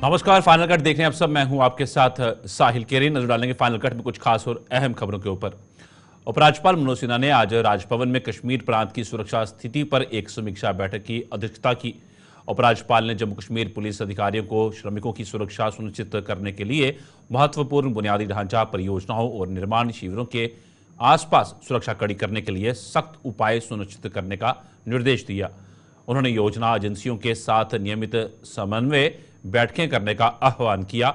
नमस्कार, final cut देख रहे हैं आप सब। मैं हूं आपके साथ साहिल केरी। नजर डालेंगे फाइनल कट में कुछ खास और अहम खबरों के ऊपर। उपराज्यपाल मनोज सिन्हा ने आज राजभवन में कश्मीर प्रांत की सुरक्षा स्थिति पर एक समीक्षा बैठक की अध्यक्षता की। उपराज्यपाल ने जम्मू कश्मीर पुलिस अधिकारियों को श्रमिकों की सुरक्षा सुनिश्चित करने के लिए महत्वपूर्ण बुनियादी ढांचा परियोजनाओं और निर्माण शिविरों के आसपास सुरक्षा कड़ी करने के लिए सख्त उपाय सुनिश्चित करने का निर्देश दिया। उन्होंने योजना एजेंसियों के साथ नियमित समन्वय बैठकें करने का आह्वान किया।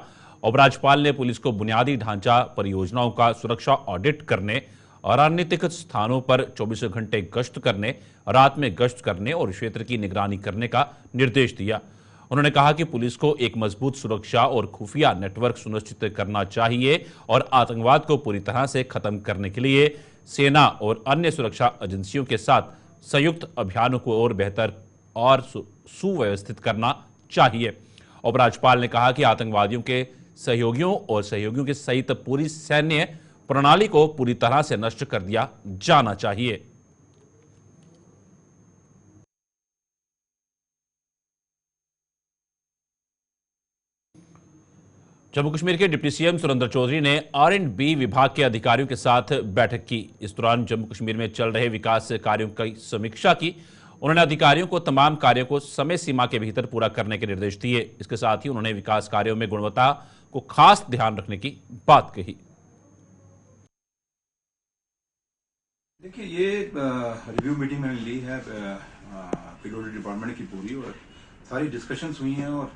उपराज्यपाल ने पुलिस को बुनियादी ढांचा परियोजनाओं का सुरक्षा ऑडिट करने और रणनीतिक स्थानों पर 24 घंटे गश्त करने, रात में गश्त करने और क्षेत्र की निगरानी करने का निर्देश दिया। उन्होंने कहा कि पुलिस को एक मजबूत सुरक्षा और खुफिया नेटवर्क सुनिश्चित करना चाहिए और आतंकवाद को पूरी तरह से खत्म करने के लिए सेना और अन्य सुरक्षा एजेंसियों के साथ संयुक्त अभियानों को और बेहतर और सुव्यवस्थित करना चाहिए। उपराज्यपाल ने कहा कि आतंकवादियों के सहयोगियों के सहित पूरी सैन्य प्रणाली को पूरी तरह से नष्ट कर दिया जाना चाहिए। जम्मू कश्मीर के डिप्टी सीएम सुरेंद्र चौधरी ने R&B विभाग के अधिकारियों के साथ बैठक की। इस दौरान जम्मू कश्मीर में चल रहे विकास कार्यों की समीक्षा की। उन्होंने अधिकारियों को तमाम कार्यों को समय सीमा के भीतर पूरा करने के निर्देश दिए। इसके साथ ही उन्होंने विकास कार्यों में गुणवत्ता को खास ध्यान रखने की बात कही। देखिए, ये रिव्यू मीटिंग मैंने ली है पीडब्ल्यूडी डिपार्टमेंट की पूरी, और सारी डिस्कशंस हुई हैं और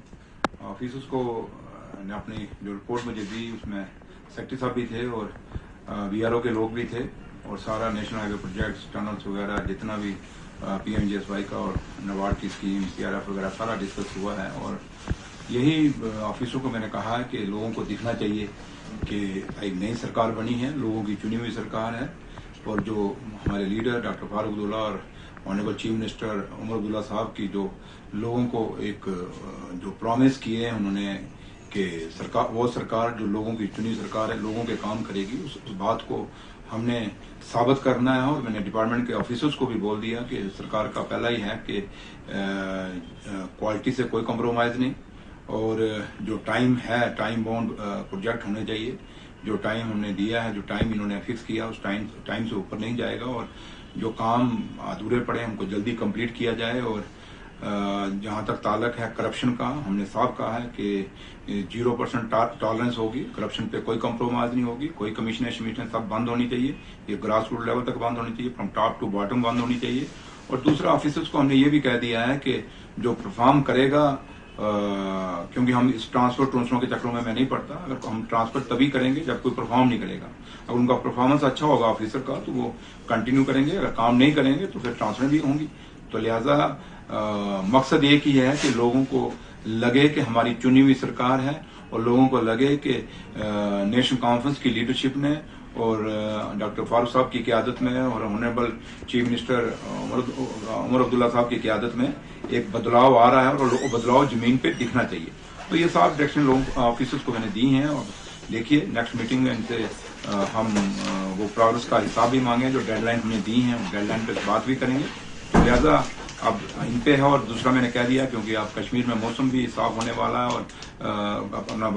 ऑफिसर्स को ने अपनी जो रिपोर्ट मुझे दी उसमें सेक्रेटरी साहब भी थे और बीआरओ के लोग भी थे और सारा नेशनल हाईवे प्रोजेक्ट्स, टनल्स वगैरह जितना भी PMGSY का और नबार्ड की स्कीम, CRF वगैरह सारा डिस्कस हुआ है। और यही ऑफिसरों को मैंने कहा है कि लोगों को दिखना चाहिए कि एक नई सरकार बनी है, लोगों की चुनी हुई सरकार है और जो हमारे लीडर डॉक्टर फारूक अब्दुल्ला और honourable chief minister Omar Abdullah sahab की जो लोगों को एक जो प्रॉमिस किए हैं उन्होंने कि सरकार, वो सरकार जो लोगों की चुनी सरकार है, लोगों के काम करेगी, उस बात को हमने साबित करना है। और मैंने डिपार्टमेंट के ऑफिसर्स को भी बोल दिया कि सरकार का पहला ही है कि क्वालिटी से कोई कॉम्प्रोमाइज नहीं और जो टाइम है, टाइम बाउंड प्रोजेक्ट होने चाहिए। जो टाइम हमने दिया है, जो टाइम इन्होंने फिक्स किया, उस टाइम से ऊपर नहीं जाएगा और जो काम अधूरे पड़े हमको जल्दी कंप्लीट किया जाए। और जहां तक ताल्लुक है करप्शन का, हमने साफ कहा है कि 0% टॉलरेंस होगी, करप्शन पे कोई कॉम्प्रोमाइज नहीं होगी, कोई कमीशन सब बंद होनी चाहिए, ये ग्रास रूट लेवल तक बंद होनी चाहिए, फ्रॉम टॉप टू बॉटम बंद होनी चाहिए। और दूसरा, ऑफिसर्स को हमने ये भी कह दिया है कि जो परफॉर्म करेगा, क्योंकि हम इस ट्रांसफर के चक्रों में मैं नहीं पड़ता, अगर हम ट्रांसफर तभी करेंगे जब कोई परफॉर्म नहीं करेगा। अगर उनका परफॉर्मेंस अच्छा होगा ऑफिसर का तो वो कंटिन्यू करेंगे, अगर काम नहीं करेंगे तो फिर ट्रांसफर भी होंगी। तो लिहाजा मकसद एक ही है कि लोगों को लगे कि हमारी चुनी हुई सरकार है और लोगों को लगे कि नेशनल कॉन्फ्रेंस की लीडरशिप ने और डॉक्टर फारूक साहब की क़यादत में और honourable chief minister Omar Abdullah sahab की क़यादत में एक बदलाव आ रहा है और वो बदलाव जमीन पे दिखना चाहिए। तो ये साफ डायरेक्शन लोगों ऑफिसर्स को मैंने दी हैं और देखिए नेक्स्ट मीटिंग में इनसे हम वो प्रोग्रेस का हिसाब भी मांगे, जो डेडलाइन हमने दी हैं डेडलाइन पे बात भी करेंगे। तो लिहाजा अब इन पे है। और दूसरा मैंने कह दिया क्योंकि अब कश्मीर में मौसम भी साफ होने वाला है और अपना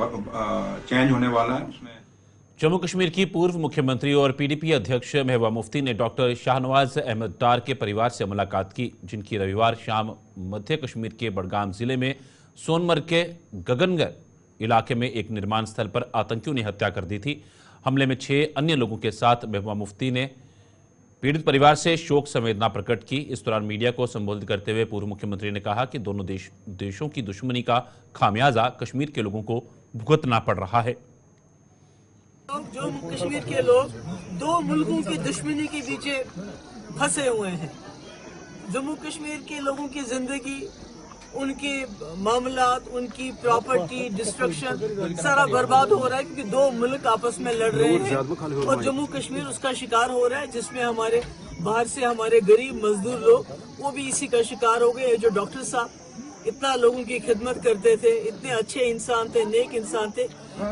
चेंज होने वाला है उसमें। जम्मू कश्मीर की पूर्व मुख्यमंत्री और PDP अध्यक्ष महबूबा मुफ्ती ने डॉक्टर शाहनवाज अहमद डार के परिवार से मुलाकात की, जिनकी रविवार शाम मध्य कश्मीर के बडगाम जिले में सोनमर्ग के गगनगर इलाके में एक निर्माण स्थल पर आतंकियों ने हत्या कर दी थी। हमले में 6 अन्य लोगों के साथ महबूबा मुफ्ती ने पीड़ित परिवार से शोक संवेदना प्रकट की। इस दौरान मीडिया को संबोधित करते हुए पूर्व मुख्यमंत्री ने कहा कि दोनों देशों की दुश्मनी का खामियाजा कश्मीर के लोगों को भुगतना पड़ रहा है। जम्मू कश्मीर के लोग दो मुल्कों की दुश्मनी के पीछे फंसे हुए हैं। जम्मू कश्मीर के लोगों की जिंदगी, उनके मामलात, उनकी प्रॉपर्टी, डिस्ट्रक्शन सारा बर्बाद हो रहा है क्योंकि दो मुल्क आपस में लड़ रहे हैं और जम्मू कश्मीर उसका शिकार हो रहा है, जिसमें हमारे बाहर से हमारे गरीब मजदूर लोग वो भी इसी का शिकार हो गए। जो डॉक्टर साहब इतना लोगों की खिदमत करते थे, इतने अच्छे इंसान थे, नेक इंसान थे,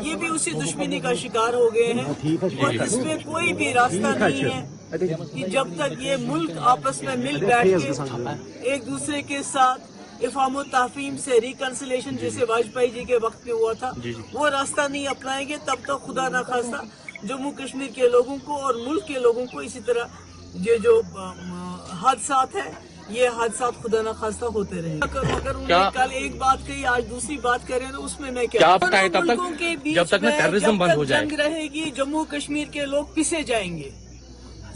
ये भी उसी दुश्मनी का शिकार हो गए हैं। और इसमें कोई भी रास्ता नहीं है कि जब तक ये मुल्क आपस में मिल बैठ के एक दूसरे के साथ इफ़ाम तहफ़ीम से रिकन्सिलेशन जैसे वाजपेयी जी के वक्त में हुआ था, वो रास्ता नहीं अपनाएंगे तब तक खुदा न खास्ता जम्मू कश्मीर के लोगों को और मुल्क के लोगों को इसी तरह ये जो हादसात है, ये हादसात खुदा न खास्ता होते रहे। अगर उन्होंने कल एक बात कही, आज दूसरी बात करें तो उसमें मैं क्या है, तब तक जब तक टेररिज्म बंद हो जाए, जंग रहेगी, जम्मू कश्मीर के लोग पिसे जाएंगे।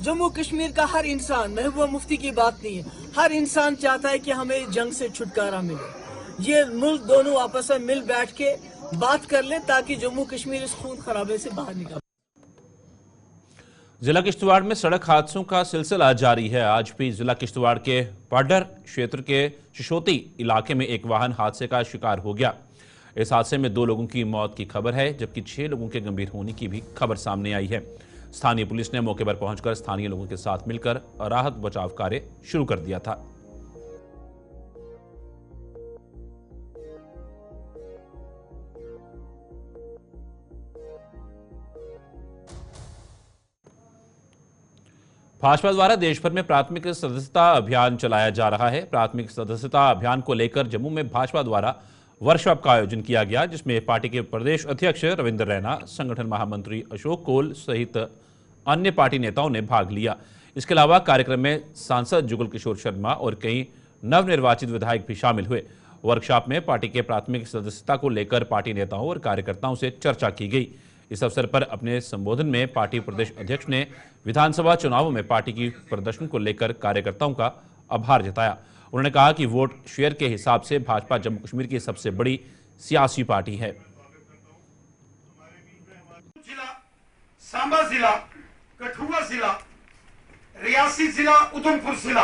जम्मू कश्मीर का हर इंसान, महबूबा मुफ्ती की बात नहीं है, हर इंसान चाहता है कि हमें जंग से छुटकारा मिले। ये मुल्क दोनों आपस में मिल बैठ के बात कर ले ताकि जम्मू कश्मीर इस खून खराबे से बाहर निकले। जिला किश्तवाड़ में सड़क हादसों का सिलसिला जारी है। आज भी जिला किश्तवाड़ के पाडर क्षेत्र के शिशोती इलाके में एक वाहन हादसे का शिकार हो गया। इस हादसे में 2 लोगों की मौत की खबर है, जबकि 6 लोगों के गंभीर होने की भी खबर सामने आई है। स्थानीय पुलिस ने मौके पर पहुंचकर स्थानीय लोगों के साथ मिलकर राहत बचाव कार्य शुरू कर दिया था। भाजपा द्वारा देश भर में प्राथमिक सदस्यता अभियान चलाया जा रहा है। प्राथमिक सदस्यता अभियान को लेकर जम्मू में भाजपा द्वारा वर्कशॉप का आयोजन किया गया, जिसमें पार्टी के प्रदेश अध्यक्ष रविंद्र रैना, संगठन महामंत्री अशोक कोल सहित अन्य पार्टी नेताओं ने भाग लिया। इसके अलावा कार्यक्रम में सांसद जुगल किशोर शर्मा और कई नवनिर्वाचित विधायक भी शामिल हुए। वर्कशॉप में पार्टी के प्राथमिक सदस्यता को लेकर पार्टी नेताओं और कार्यकर्ताओं से चर्चा की गई। इस अवसर पर अपने संबोधन में पार्टी प्रदेश अध्यक्ष ने विधानसभा चुनावों में पार्टी की प्रदर्शन को लेकर कार्यकर्ताओं का आभार जताया। उन्होंने कहा कि वोट शेयर के हिसाब से भाजपा जम्मू कश्मीर की सबसे बड़ी सियासी पार्टी है। सांबा जिला, कठुआ जिला, रियासी जिला, उधमपुर जिला,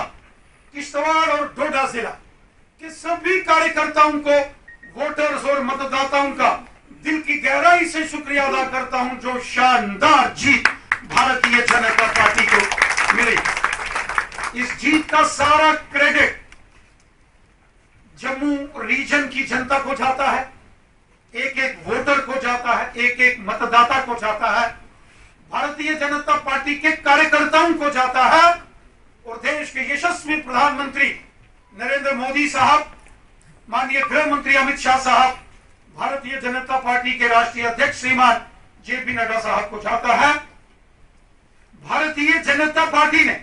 किश्तवाड़ और डोडा जिला के सभी कार्यकर्ताओं को, वोटर्स और मतदाताओं का दिल की गहराई से शुक्रिया अदा करता हूं जो शानदार जीत भारतीय जनता पार्टी को मिली। इस जीत का सारा क्रेडिट जम्मू रीजन की जनता को जाता है, एक एक वोटर को जाता है, एक एक मतदाता को जाता है, भारतीय जनता पार्टी के कार्यकर्ताओं को जाता है और देश के यशस्वी प्रधानमंत्री नरेंद्र मोदी साहब, माननीय गृह मंत्री अमित शाह साहब, भारतीय जनता पार्टी के राष्ट्रीय अध्यक्ष श्रीमान जेपी नड्डा साहब को जाता है। भारतीय जनता पार्टी ने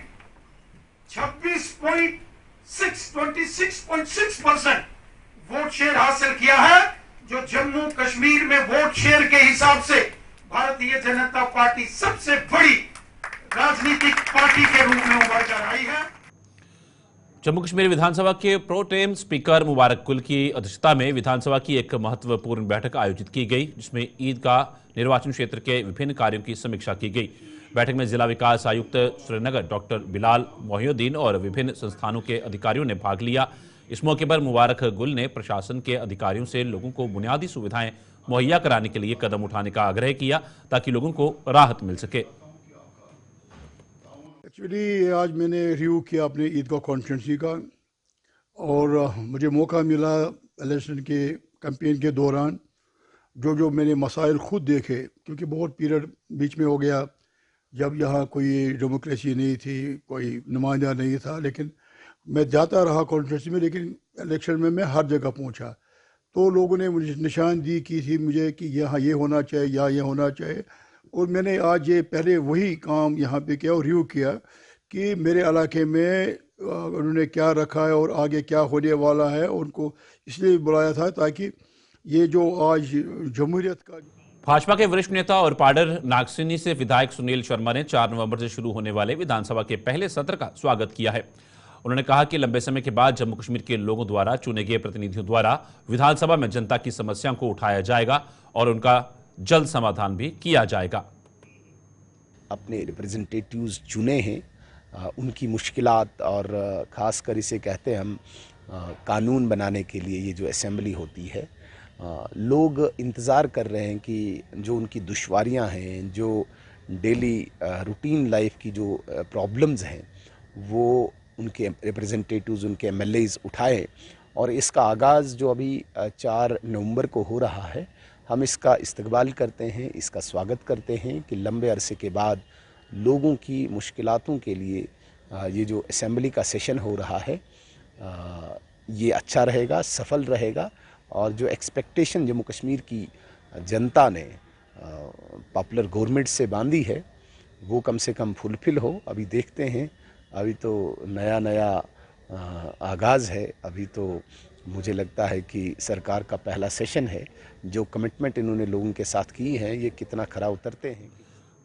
26.6% वोट शेयर हासिल किया है, जो जम्मू कश्मीर में वोट शेयर के हिसाब से भारतीय जनता पार्टी सबसे बड़ी राजनीतिक पार्टी के रूप में उभर कर आई है। जम्मू कश्मीर विधानसभा के प्रोटेम स्पीकर मुबारक कुल की अध्यक्षता में विधानसभा की एक महत्वपूर्ण बैठक आयोजित की गई, जिसमें ईदगाह निर्वाचन क्षेत्र के विभिन्न कार्यों की समीक्षा की गई। बैठक में जिला विकास आयुक्त श्रीनगर डॉक्टर बिलाल मोहिउद्दीन और विभिन्न संस्थानों के अधिकारियों ने भाग लिया। इस मौके पर मुबारक गुल ने प्रशासन के अधिकारियों से लोगों को बुनियादी सुविधाएं मुहैया कराने के लिए कदम उठाने का आग्रह किया ताकि लोगों को राहत मिल सके। एक्चुअली आज मैंने रिव्यू किया अपने ईदगाह कॉन्स्टिट्यूंसी का और मुझे मौका मिला इलेक्शन के कैंपेन के दौरान जो मैंने मसाइल खुद देखे, क्योंकि बहुत पीरियड बीच में हो गया जब यहाँ कोई डेमोक्रेसी नहीं थी, कोई नुमाइंदा नहीं था, लेकिन मैं जाता रहा कॉन्स्टिट्यूंसी में, लेकिन इलेक्शन में मैं हर जगह पहुँचा तो लोगों ने मुझे निशानदेही की थी मुझे कि यहाँ ये होना चाहिए या ये होना चाहिए, और मैंने आज ये पहले वही काम यहाँ पे किया और रिव्यू किया कि मेरे इलाके में उन्होंने क्या रखा है और आगे क्या होने वाला है। उनको इसलिए बुलाया था ताकि ये जो आज जमहूरियत का। भाजपा के वरिष्ठ नेता और पाडर नागसिनी से विधायक सुनील शर्मा ने 4 नवंबर से शुरू होने वाले विधानसभा के पहले सत्र का स्वागत किया है। उन्होंने कहा कि लंबे समय के बाद जम्मू कश्मीर के लोगों द्वारा चुने गए प्रतिनिधियों द्वारा विधानसभा में जनता की समस्याओं को उठाया जाएगा और उनका जल्द समाधान भी किया जाएगा। अपने रिप्रेजेंटेटिव्स चुने हैं, उनकी मुश्किलात और ख़ासकर इसे कहते हैं हम कानून बनाने के लिए ये जो असेंबली होती है, लोग इंतज़ार कर रहे हैं कि जो उनकी दुश्वारियां हैं, जो डेली रूटीन लाइफ की जो प्रॉब्लम्स हैं, वो उनके रिप्रेजेंटेटिव्स, उनके एमएलएज उठाए। और इसका आगाज़ जो अभी 4 नवंबर को हो रहा है, हम इसका इस्तकबाल करते हैं, इसका स्वागत करते हैं कि लंबे अरसे के बाद लोगों की मुश्किलातों के लिए ये जो असेंबली का सेशन हो रहा है, ये अच्छा रहेगा, सफल रहेगा और जो एक्सपेक्टेशन जम्मू कश्मीर की जनता ने पॉपुलर गवर्नमेंट से बांधी है वो कम से कम फुलफिल हो। अभी देखते हैं, अभी तो नया आगाज़ है। अभी तो मुझे लगता है कि सरकार का पहला सेशन है। जो कमिटमेंट इन्होंने लोगों के साथ की है ये कितना खरा उतरते हैं।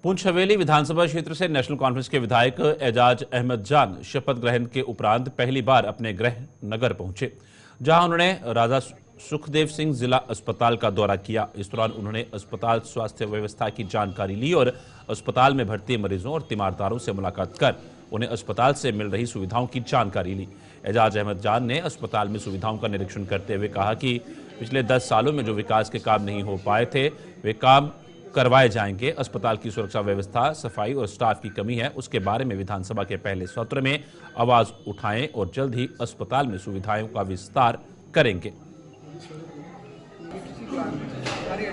पुंछ हवेली विधानसभा क्षेत्र से नेशनल कॉन्फ्रेंस के विधायक एजाज अहमद जान शपथ ग्रहण के उपरांत पहली बार अपने गृह नगर पहुंचे, जहां उन्होंने राजा सुखदेव सिंह जिला अस्पताल का दौरा किया। इस दौरान उन्होंने अस्पताल स्वास्थ्य व्यवस्था की जानकारी ली और अस्पताल में भर्ती मरीजों और तीमारदारों से मुलाकात कर उन्हें अस्पताल से मिल रही सुविधाओं की जानकारी ली। एजाज अहमद जान ने अस्पताल में सुविधाओं का निरीक्षण करते हुए कहा कि पिछले 10 सालों में जो विकास के काम नहीं हो पाए थे वे काम करवाए जाएंगे। अस्पताल की सुरक्षा व्यवस्था, सफाई और स्टाफ की कमी है, उसके बारे में विधानसभा के पहले सत्र में आवाज उठाएं और जल्द ही अस्पताल में सुविधाओं का विस्तार करेंगे।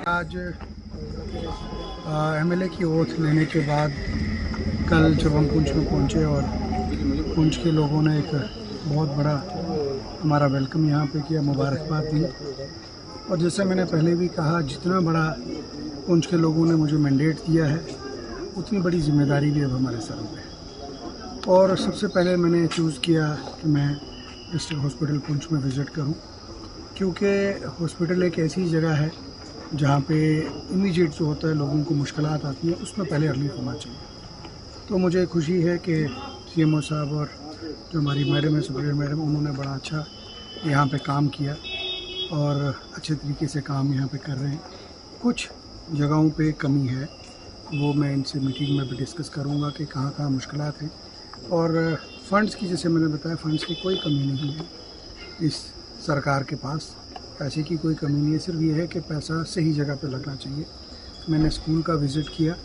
आज एमएलए की ओथ लेने के बाद कल जब हम पुंछ में पहुंचे और पुंछ के लोगों ने एक बहुत बड़ा हमारा वेलकम यहाँ पे किया, मुबारकबाद दी। और जैसे मैंने पहले भी कहा, जितना बड़ा पुंछ के लोगों ने मुझे मैंडेट दिया है उतनी बड़ी जिम्मेदारी भी अब हमारे सर पे है। और सबसे पहले मैंने चूज़ किया कि मैं डिस्ट्रिक्ट हॉस्पिटल पुंछ में विज़िट करूं, क्योंकि हॉस्पिटल एक ऐसी जगह है जहां पे इमीडिएट जो होता है लोगों को मुश्किलात आती है, उसमें पहले रिलीफ होना चाहिए। तो मुझे खुशी है कि सीएमओ साहब और जो हमारी मैडम है, सुप्रीम मैडम, उन्होंने बड़ा अच्छा यहाँ पे काम किया और अच्छे तरीके से काम यहाँ पे कर रहे हैं। कुछ जगहों पे कमी है, वो मैं इनसे मीटिंग में भी डिस्कस करूँगा कि कहाँ कहाँ मुश्किलात हैं। और फ़ंड्स की, जैसे मैंने बताया, फ़ंड्स की कोई कमी नहीं है इस सरकार के पास, पैसे की कोई कमी नहीं है। सिर्फ ये है कि पैसा सही जगह पे लगना चाहिए। मैंने स्कूल का विज़िट किया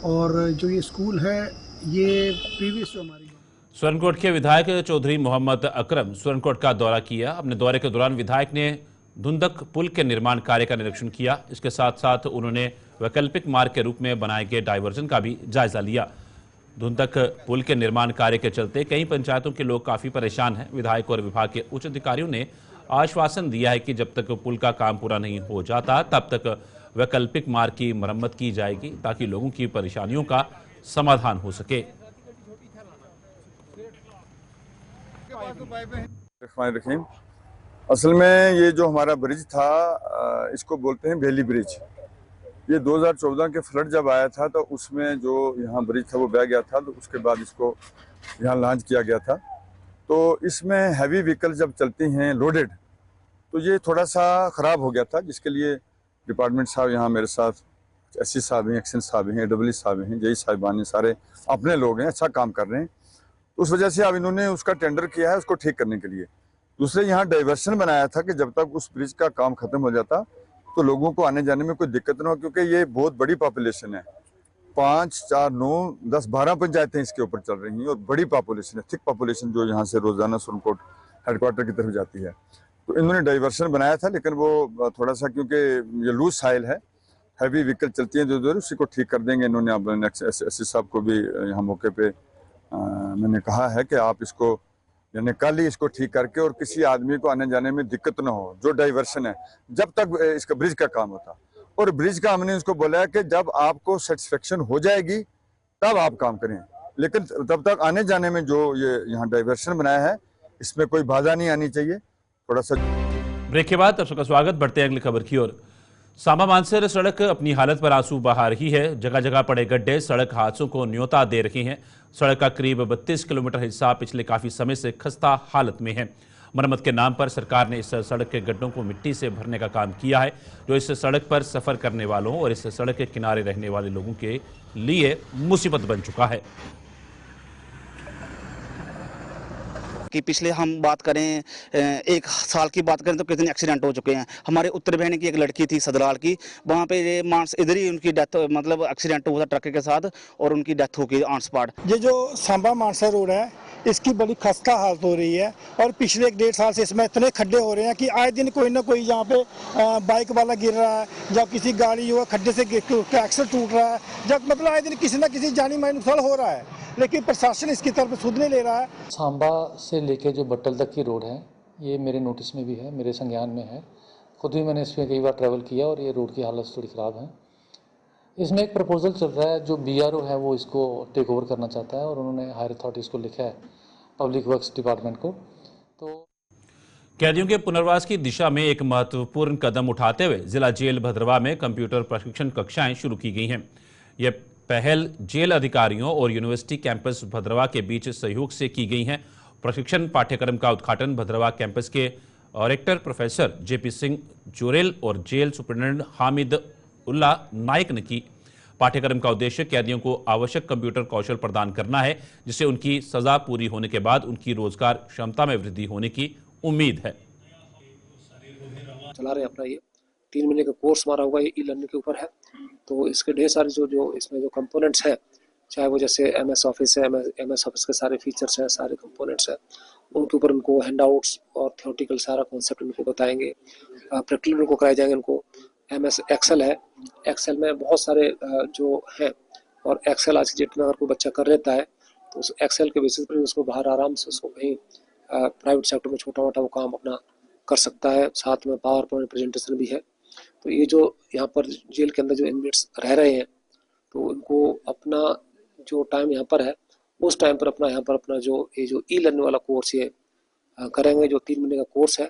और जो ये स्कूल है ये प्रीवियस जो हमारी सुरनकोट के विधायक चौधरी मोहम्मद अकरम सुरनकोट का दौरा किया। अपने दौरे के दौरान विधायक ने धुंधक पुल के निर्माण कार्य का निरीक्षण किया। इसके साथ साथ उन्होंने वैकल्पिक मार्ग के रूप में बनाए गए डायवर्जन का भी जायजा लिया। धुंधक पुल के निर्माण कार्य के चलते कई पंचायतों के लोग काफी परेशान हैं। विधायक और विभाग के उच्च अधिकारियों ने आश्वासन दिया है कि जब तक पुल का काम पूरा नहीं हो जाता तब तक वैकल्पिक मार्ग की मरम्मत की जाएगी, ताकि लोगों की परेशानियों का समाधान हो सके। असल में ये जो हमारा ब्रिज था इसको बोलते हैं बेली ब्रिज। ये 2014 के फ्लड जब आया था तो उसमें जो यहाँ ब्रिज था वो बह गया था, तो उसके बाद इसको यहाँ लॉन्च किया गया था। तो इसमें हैवी व्हीकल जब चलती हैं लोडेड, तो ये थोड़ा सा ख़राब हो गया था, जिसके लिए डिपार्टमेंट साहब यहाँ मेरे साथ, एससी साहब हैं, एक्शन साहब हैं, डब्ल्यू साहब हैं, जई साहिबान हैं, सारे अपने लोग हैं, अच्छा काम कर रहे हैं। तो उस वजह से अब इन्होंने उसका टेंडर किया है उसको ठीक करने के लिए। दूसरे यहाँ डाइवर्शन बनाया था कि जब तक उस ब्रिज का काम खत्म हो जाता तो लोगों को आने जाने में कोई दिक्कत ना हो, क्योंकि ये बहुत बड़ी पॉपुलेशन है। 5, 4, 9, 10, 12 पंचायतें इसके ऊपर चल रही हैं और बड़ी पॉपुलेशन है, थिक पॉपुलेशन जो यहाँ से रोजाना सुरनकोट हेडक्वार्टर की तरफ जाती है। तो इन्होंने डाइवर्शन बनाया था, लेकिन वो थोड़ा सा, क्योंकि ये लूज साइल है, हैवी व्हीकल चलती है जो उसी को ठीक कर देंगे। इन्होंने अब एससी साहब को भी यहाँ मौके पे मैंने कहा है कि आप इसको यानी कल ही इसको ठीक करके और किसी आदमी को आने जाने में दिक्कत ना हो, जो डाइवर्शन है, जब तक इसका ब्रिज का काम होता। और ब्रिज का हमने उसको बोला है कि जब आपको सेटिस्फेक्शन हो जाएगी तब आप काम करें, लेकिन तब तक आने जाने में जो ये यहाँ डाइवर्शन बनाया है इसमें कोई बाधा नहीं आनी चाहिए। थोड़ा सा ब्रेक के बाद आपका स्वागत। बढ़ते हैं अगली खबर की ओर। सांबा मानसर सड़क अपनी हालत पर आंसू बहा रही है। जगह जगह पड़े गड्ढे सड़क हादसों को न्योता दे रहे हैं। सड़क का करीब 32 किलोमीटर हिस्सा पिछले काफी समय से खस्ता हालत में है। मरम्मत के नाम पर सरकार ने इस सड़क के गड्ढों को मिट्टी से भरने का काम किया है, जो इस सड़क पर सफर करने वालों और इस सड़क के किनारे रहने वाले लोगों के लिए मुसीबत बन चुका है। कि पिछले हम बात करें 1 साल की बात करें तो कितने एक्सीडेंट हो चुके हैं। हमारे उत्तर बहनी की एक लड़की थी सदराल की, वहाँ पे इधर ही उनकी डेथ, मतलब एक्सीडेंट हुआ था ट्रक के साथ और उनकी डेथ हो गई ऑन स्पॉट। ये जो सांबा मानसर रोड है इसकी बड़ी खस्ता हालत हो रही है और पिछले 1-1.5 साल से इसमें इतने खड्डे हो रहे हैं कि आए दिन कोई ना कोई यहाँ पे बाइक वाला गिर रहा है, जब किसी गाड़ी हो खड्डे से एक्सल टूट रहा है, जब मतलब आए दिन किसी ना किसी जानी मानी नुकसान हो रहा है, लेकिन प्रशासन इसकी तरफ सुध नहीं ले रहा है। सांबा से लेके जो बट्टल तक की रोड है ये मेरे नोटिस में भी है, मेरे संज्ञान में है। खुद भी मैंने इसमें कई बार ट्रैवल किया और ये रोड की हालत थोड़ी ख़राब है। इसमें एक प्रपोजल चल रहा है, जो BRO है वो इसको टेक ओवर करना चाहता है और उन्होंने हायर अथॉरिटीज़ को लिखा है, पब्लिक वर्क्स डिपार्टमेंट को। तो कैदियों के पुनर्वास की दिशा में एक महत्वपूर्ण कदम उठाते हुए जिला जेल भद्रवाह में कंप्यूटर प्रशिक्षण कक्षाएं शुरू की गई हैं। यह पहल जेल अधिकारियों और यूनिवर्सिटी कैंपस भद्रवाह के बीच सहयोग से की गई है। प्रशिक्षण पाठ्यक्रम का उद्घाटन भद्रवाह कैंपस के रेक्टर प्रोफेसर JP सिंह जोरेल और जेल सुपरिटेंडेंट हामिद उल्ला नाइक ने की। पाठ्यक्रम का उद्देश्य कैदियों को आवश्यक कंप्यूटर कौशल प्रदान करना है, जिससे उनकी सजा पूरी होने के बाद उनकी रोजगार क्षमता में वृद्धि होने की उम्मीद है। चला रहे अपना ये 3 महीने का कोर्स हमारा होगा, ये ई-लर्निंग के ऊपर है। तो इसके ढेर सारे जो इसमें जो कंपोनेंट्स हैं, चाहे वो जैसे MS ऑफिस है, MS ऑफिस के सारे फीचर्स हैं, सारे कंपोनेंट्स हैं, उनके ऊपर उनको हैंडआउट्स और थियोरेटिकल सारा कॉन्सेप्ट उनको बताएंगे। प्रैक्टिकल उनको कराए जाएंगे। उनको MS एक्सेल है, एक्सेल में बहुत सारे जो हैं, और एक्सेल आज की डेट में अगर कोई बच्चा कर लेता है तो उस एक्सेल के बेसिस पर उसको बाहर आराम से उसको कहीं प्राइवेट सेक्टर में छोटा मोटा वो काम अपना कर सकता है। साथ में पावर पॉइंट प्रेजेंटेशन भी है। तो ये जो यहाँ पर जेल के अंदर जो इनमेट्स रह रहे हैं, तो उनको अपना जो टाइम यहाँ पर है, उस टाइम पर अपना यहाँ पर अपना जो ई-लर्निंग वाला कोर्स ये करेंगे, जो 3 महीने का कोर्स है,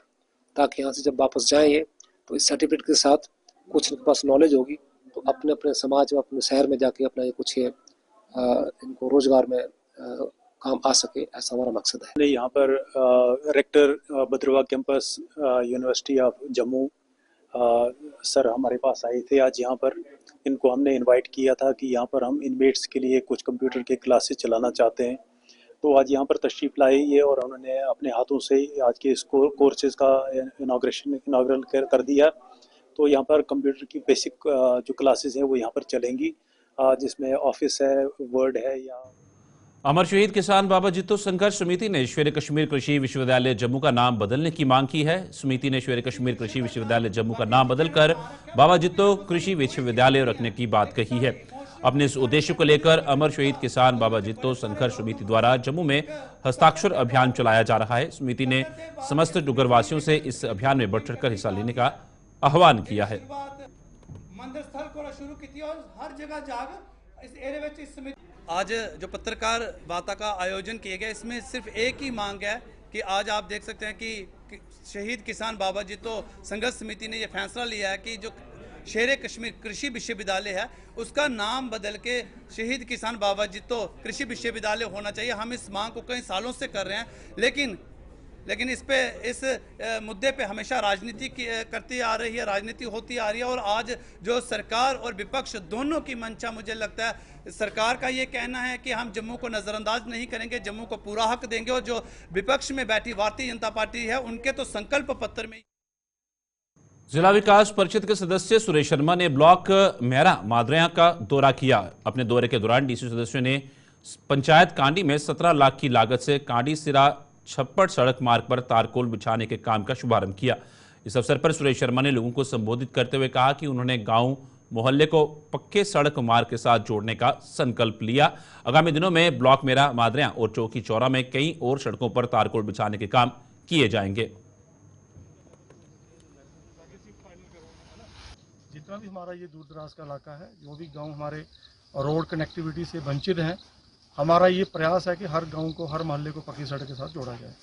ताकि यहाँ से जब वापस जाएंगे तो इस सर्टिफिकेट के साथ कुछ इनके पास नॉलेज होगी, तो अपने अपने समाज में, अपने शहर में जाके अपना ये कुछ इनको रोजगार में काम आ सके, ऐसा हमारा मकसद है। यहाँ पर rector Bhaderwah campus university of Jammu sir हमारे पास आए थे आज यहाँ पर। इनको हमने इनवाइट किया था कि यहाँ पर हम इनमेट्स के लिए कुछ कंप्यूटर के क्लासेस चलाना चाहते हैं। तो आज यहाँ पर तशरीफ़ लाई है और उन्होंने अपने हाथों से आज के इस कोर्सेज़ का इनाग्रल कर दिया। तो यहाँ पर कंप्यूटर की बेसिक जो क्लासेस हैं वो यहाँ पर चलेंगी, जिसमें ऑफिस है, वर्ड है या अमर शहीद किसान बाबा जित्तो संघर्ष समिति ने शेर कश्मीर कृषि विश्वविद्यालय जम्मू का नाम बदलने की मांग की है। समिति ने शेर कश्मीर कृषि विश्वविद्यालय जम्मू का नाम बदलकर बाबा जित्तो कृषि विश्वविद्यालय रखने की बात कही है। अपने इस उद्देश्य को लेकर अमर शहीद किसान बाबा जित्तो संघर्ष समिति द्वारा जम्मू में हस्ताक्षर अभियान चलाया जा रहा है। समिति ने समस्त डुग्गरवासियों से इस अभियान में बढ़ चढ़कर हिस्सा लेने का आह्वान किया है। मंदिर स्थल को शुरू की और हर जगह जाकर इस एरिया में इस समिति आज जो पत्रकार वार्ता का आयोजन किया गया, इसमें सिर्फ एक ही मांग है कि आज आप देख सकते हैं कि शहीद किसान बाबा जित्तो संघर्ष समिति ने यह फैसला लिया है कि जो शेर कश्मीर कृषि विश्वविद्यालय है उसका नाम बदल के शहीद किसान बाबा जित्तो कृषि विश्वविद्यालय होना चाहिए। हम इस मांग को कई सालों से कर रहे हैं, लेकिन इस मुद्दे पे हमेशा राजनीति करती आ रही है, राजनीति होती आ रही है। और आज जो सरकार और विपक्ष दोनों की मंशा, मुझे लगता है सरकार का ये कहना है कि हम जम्मू को नज़रअंदाज नहीं करेंगे, जम्मू को पूरा हक देंगे, और जो विपक्ष में बैठी भारतीय जनता पार्टी है उनके तो संकल्प पत्र में। जिला विकास परिषद के सदस्य सुरेश शर्मा ने ब्लॉक मेहरा मादरिया का दौरा किया। अपने दौरे के दौरान DC सदस्यों ने पंचायत कांडी में 17 लाख की लागत से कांडी सिरा छप्पड़ सड़क मार्ग पर तारकोल बिछाने के काम का शुभारंभ किया। इस अवसर पर सुरेश शर्मा ने लोगों को संबोधित करते हुए कहा कि उन्होंने गांव मोहल्ले को पक्के सड़क मार्ग के साथ जोड़ने का संकल्प लिया। आगामी दिनों में ब्लॉक मेरा मादरिया और चौकी चौरा में कई और सड़कों पर तारकोल बिछाने के काम किए जाएंगे। जितना भी हमारा ये दूर दराज का इलाका है, जो भी गांव हमारे रोड कनेक्टिविटी से वंचित हैं, हमारा ये प्रयास है कि हर गांव को, हर मोहल्ले को पक्की सड़क के साथ जोड़ा जाए।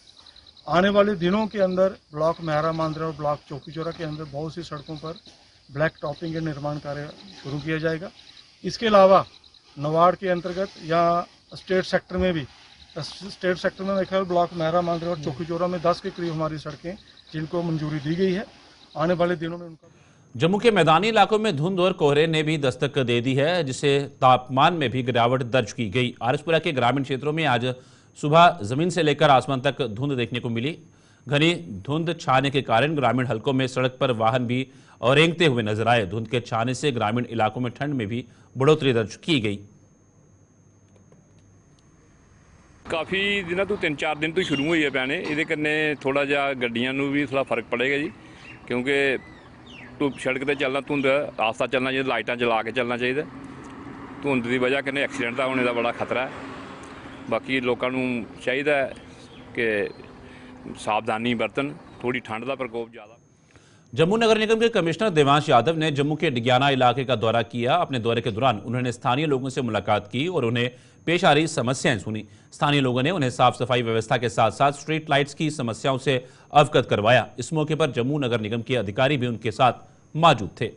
आने वाले दिनों के अंदर ब्लॉक मेहरा मांदरिया और ब्लॉक चौकी चौरा के अंदर बहुत सी सड़कों पर ब्लैक टॉपिंग के निर्माण कार्य शुरू किया जाएगा। इसके अलावा नवाड़ के अंतर्गत या स्टेट सेक्टर में भी, स्टेट सेक्टर में देखा ब्लॉक मेहरा मांदरिया और चौकी चौरा में 10 के करीब हमारी सड़कें जिनको मंजूरी दी गई है। आने वाले दिनों में उनका जम्मू के मैदानी इलाकों में धुंध और कोहरे ने भी दस्तक दे दी है, जिससे तापमान में भी गिरावट दर्ज की गई। आरएसपुरा के ग्रामीण क्षेत्रों में आज सुबह जमीन से लेकर आसमान तक धुंध देखने को मिली। घनी धुंध छाने के कारण ग्रामीण हलकों में सड़क पर वाहन भी रेंगते हुए नजर आए। धुंध के छाने से ग्रामीण इलाकों में ठंड में भी बढ़ोतरी दर्ज की गई। काफ़ी दिनों तो 3-4 दिन तो शुरू हुई है पैने, ये करने थोड़ा जा गड्डियां नूं भी थोड़ा फर्क पड़ेगा जी, क्योंकि धुप सड़क पर चलना, धुंध आस्ता चलना चाहिए, लाइटां जला के चलना चाहिए। धुंध की वजह कन्नै एक्सीडेंट का होने का बड़ा खतरा है। बाकी लोगों को चाहिए कि सावधानी बरतन, थोड़ी ठंड का प्रकोप ज़्यादा। जम्मू नगर निगम के कमिश्नर देवांश यादव ने जम्मू के डिग्याना इलाके का दौरा किया। अपने दौरे के दौरान उन्होंने स्थानीय लोगों से मुलाकात की और उन्हें पेश आ रही समस्याएं सुनी। स्थानीय लोगों ने उन्हें साफ सफाई व्यवस्था के साथ साथ स्ट्रीट लाइट्स की समस्याओं से अवगत करवाया। इस मौके पर जम्मू नगर निगम के अधिकारी भी उनके साथ मौजूद थे।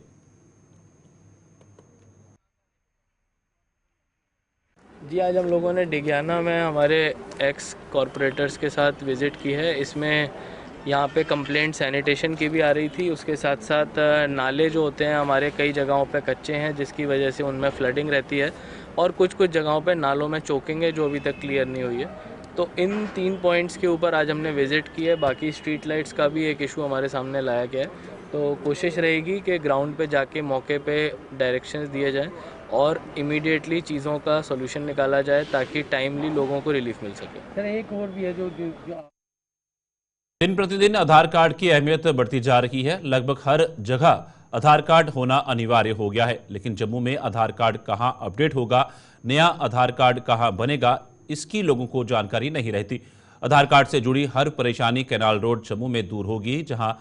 जी, आज हम लोगों ने डिग्याना में हमारे एक्स कॉरपोरेटर्स के साथ विज़िट की है। इसमें यहाँ पे कंप्लेंट सैनिटेशन की भी आ रही थी, उसके साथ साथ नाले जो होते हैं हमारे कई जगहों पे कच्चे हैं जिसकी वजह से उनमें फ्लडिंग रहती है और कुछ जगहों पे नालों में चोकिंग है जो अभी तक क्लियर नहीं हुई है। तो इन 3 पॉइंट्स के ऊपर आज हमने विज़िट की है। बाकी स्ट्रीट लाइट्स का भी एक इशू हमारे सामने लाया गया है, तो कोशिश रहेगी कि ग्राउंड पे जाके मौके पे डायरेक्शंस दिए जाएँ और इमीडिएटली चीज़ों का सॉल्यूशन निकाला जाए ताकि टाइमली लोगों को रिलीफ मिल सके। सर, एक और भी है जो दिन प्रतिदिन आधार कार्ड की अहमियत बढ़ती जा रही है। लगभग हर जगह आधार कार्ड होना अनिवार्य हो गया है, लेकिन जम्मू में आधार कार्ड कहां अपडेट होगा, नया आधार कार्ड कहां बनेगा, इसकी लोगों को जानकारी नहीं रहती। आधार कार्ड से जुड़ी हर परेशानी कैनाल रोड जम्मू में दूर होगी, जहां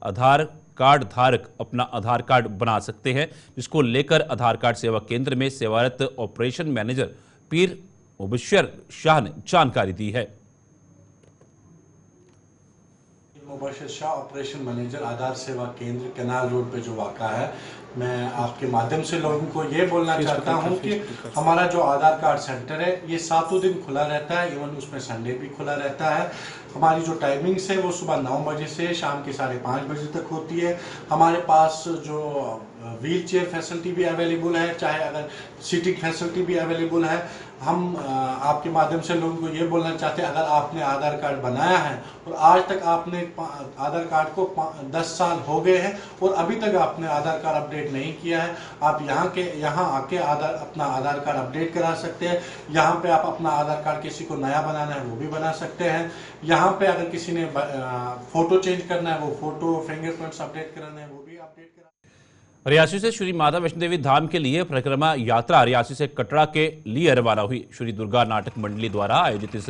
आधार कार्ड धारक अपना आधार कार्ड बना सकते हैं, जिसको लेकर आधार कार्ड सेवा केंद्र में सेवारत ऑपरेशन मैनेजर पीर मुबशर शाह ने जानकारी दी है। मुबशर शाह, ऑपरेशन मैनेजर, आधार सेवा केंद्र, कैनाल रोड पे जो वाक़ा है। मैं आपके माध्यम से लोगों को ये बोलना चाहता हूँ कि हमारा जो आधार कार्ड सेंटर है ये 7 दिन खुला रहता है, इवन उसमें संडे भी खुला रहता है। हमारी जो टाइमिंग्स है वो सुबह 9 बजे से शाम के 5:30 बजे तक होती है। हमारे पास जो व्हील चेयर फैसिलिटी भी अवेलेबल है, चाहे अगर सीटिंग फैसिलिटी भी अवेलेबल है। हम आपके माध्यम से लोगों को ये बोलना चाहते हैं, अगर आपने आधार कार्ड बनाया है और आज तक आपने आधार कार्ड को 10 साल हो गए हैं और अभी तक आपने आधार कार्ड अपडेट नहीं किया है, आप यहाँ आके अपना आधार कार्ड अपडेट करा सकते हैं। यहाँ पे आप अपना आधार कार्ड किसी को नया बनाना है वो भी बना सकते हैं। यहाँ पे अगर किसी ने फोटो चेंज करना है, वो फोटो फिंगरप्रिंट्स अपडेट कराना है वो भी अपडेट करा। रियासी से श्री माता वैष्णो देवी धाम के लिए परिक्रमा यात्रा रियासी से कटरा के लिए रवाना हुई। श्री दुर्गा नाटक मंडली द्वारा आयोजित इस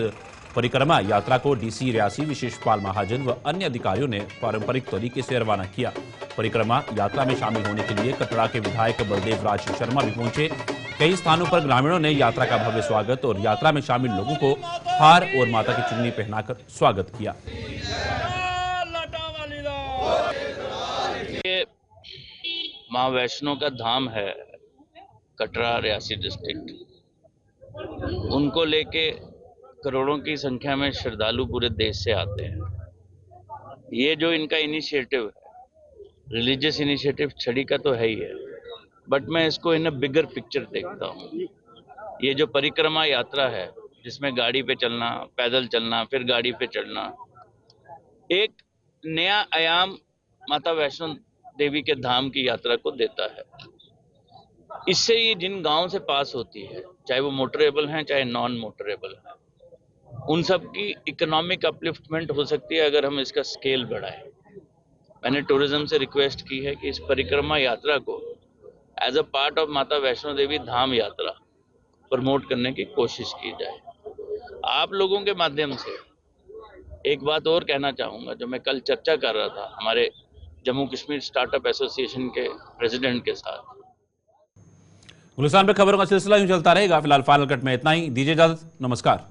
परिक्रमा यात्रा को डीसी रियासी विशेष पाल महाजन व अन्य अधिकारियों ने पारंपरिक तरीके से रवाना किया। परिक्रमा यात्रा में शामिल होने के लिए कटरा के विधायक बलदेव राज शर्मा भी पहुंचे। कई स्थानों पर ग्रामीणों ने यात्रा का भव्य स्वागत और यात्रा में शामिल लोगों को हार और माता की चुन्नी पहनाकर स्वागत किया। माँ वैष्णो का धाम है कटरा रियासी डिस्ट्रिक्ट, उनको लेके करोड़ों की संख्या में श्रद्धालु पूरे देश से आते हैं। ये जो इनका इनिशिएटिव है, रिलीजियस इनिशिएटिव छड़ी का तो है ही है, बट मैं इसको इन अ बिगर पिक्चर देखता हूँ। ये जो परिक्रमा यात्रा है जिसमें गाड़ी पे चलना, पैदल चलना, फिर गाड़ी पे चढ़ना, एक नया आयाम माता वैष्णो देवी के धाम की यात्रा को देता है। इससे ये जिन गांव से पास होती है, चाहे वो मोटरेबल हैं चाहे नॉन मोटरेबल हैं, उन सब की इकोनॉमिक अपलिफ्टमेंट हो सकती है अगर हम इसका स्केल बढ़ाएं। मैंने टूरिज्म से रिक्वेस्ट की है कि इस परिक्रमा यात्रा को एज अ पार्ट ऑफ माता वैष्णो देवी धाम यात्रा प्रमोट करने की कोशिश की जाए। आप लोगों के माध्यम से एक बात और कहना चाहूँगा, जो मैं कल चर्चा कर रहा था हमारे जम्मू कश्मीर स्टार्टअप एसोसिएशन के प्रेसिडेंट के साथ। गुलिस्तान पे खबरों का सिलसिला यूं चलता रहेगा। फिलहाल फाइनल कट में इतना ही। दीजिए इजाजत, नमस्कार।